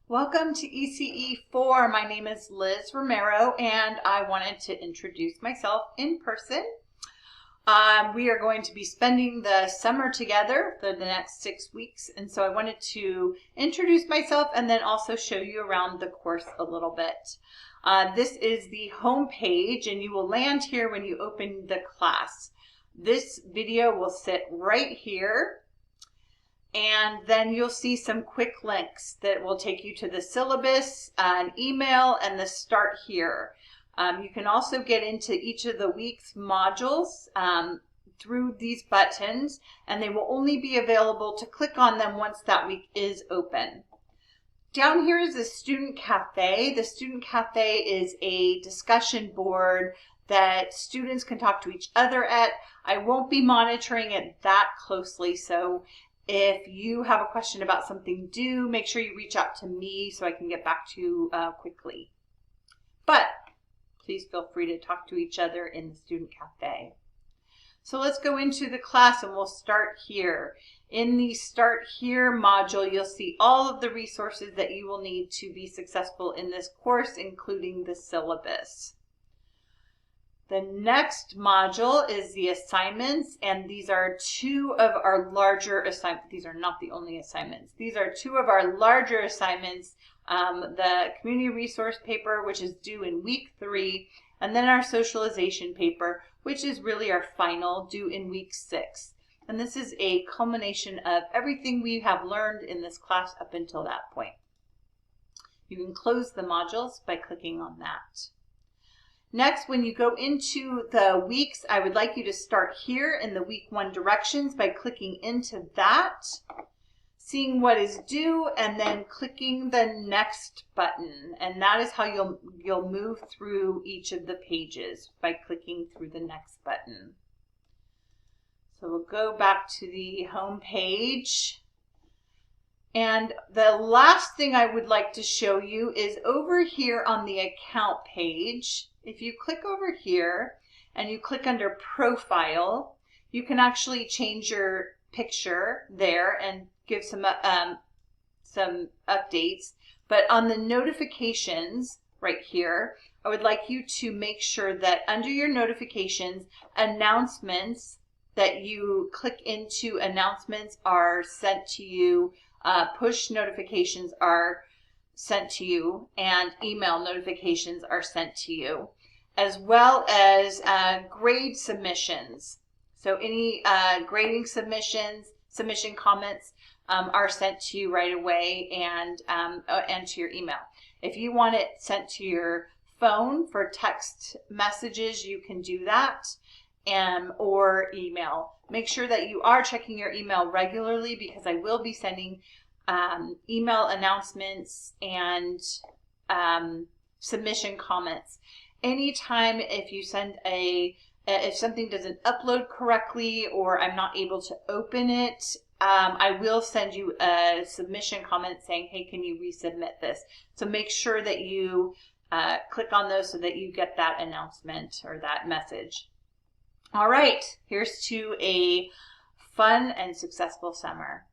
Welcome to ECE 4. My name is Liz Romero and I wanted to introduce myself in person. We are going to be spending the summer together for the next 6 weeks, and so I wanted to introduce myself and then also show you around the course a little bit. This is the home page and you will land here when you open the class. This video will sit right here. And then you'll see some quick links that will take you to the syllabus, an email, and the start here. You can also get into each of the week's modules through these buttons, and they will only be available to click on them once that week is open. Down here is the Student Cafe. The Student Cafe is a discussion board that students can talk to each other at. I won't be monitoring it that closely, so if you have a question about something, do make sure you reach out to me so I can get back to you quickly. But please feel free to talk to each other in the Student Cafe. So let's go into the class and we'll start here. In the Start Here module, you'll see all of the resources that you will need to be successful in this course, including the syllabus. The next module is the assignments, and these are two of our larger assignments. These are not the only assignments. These are two of our larger assignments, the community resource paper, which is due in week 3, and then our socialization paper, which is really our final, due in week 6. And this is a culmination of everything we have learned in this class up until that point. You can close the modules by clicking on that. Next, when you go into the weeks, I would like you to start here in the week 1 directions by clicking into that, seeing what is due, and then clicking the next button. And that is how you'll move through each of the pages, by clicking through the next button. So we'll go back to the home page. And the last thing I would like to show you is over here on the account page. If you click over here and you click under Profile, you can actually change your picture there and give some updates. But on the notifications right here, I would like you to make sure that under your notifications, announcements, that you click into announcements are sent to you. Push notifications are sent to you, and email notifications are sent to you, as well as grade submissions. So any grading submission comments are sent to you right away, and to your email. If you want it sent to your phone for text messages, you can do that, or email. Make sure that you are checking your email regularly, because I will be sending email announcements and submission comments. Anytime if you send if something doesn't upload correctly or I'm not able to open it, I will send you a submission comment saying, hey, can you resubmit this? So make sure that you click on those so that you get that announcement or that message. All right, here's to a fun and successful summer.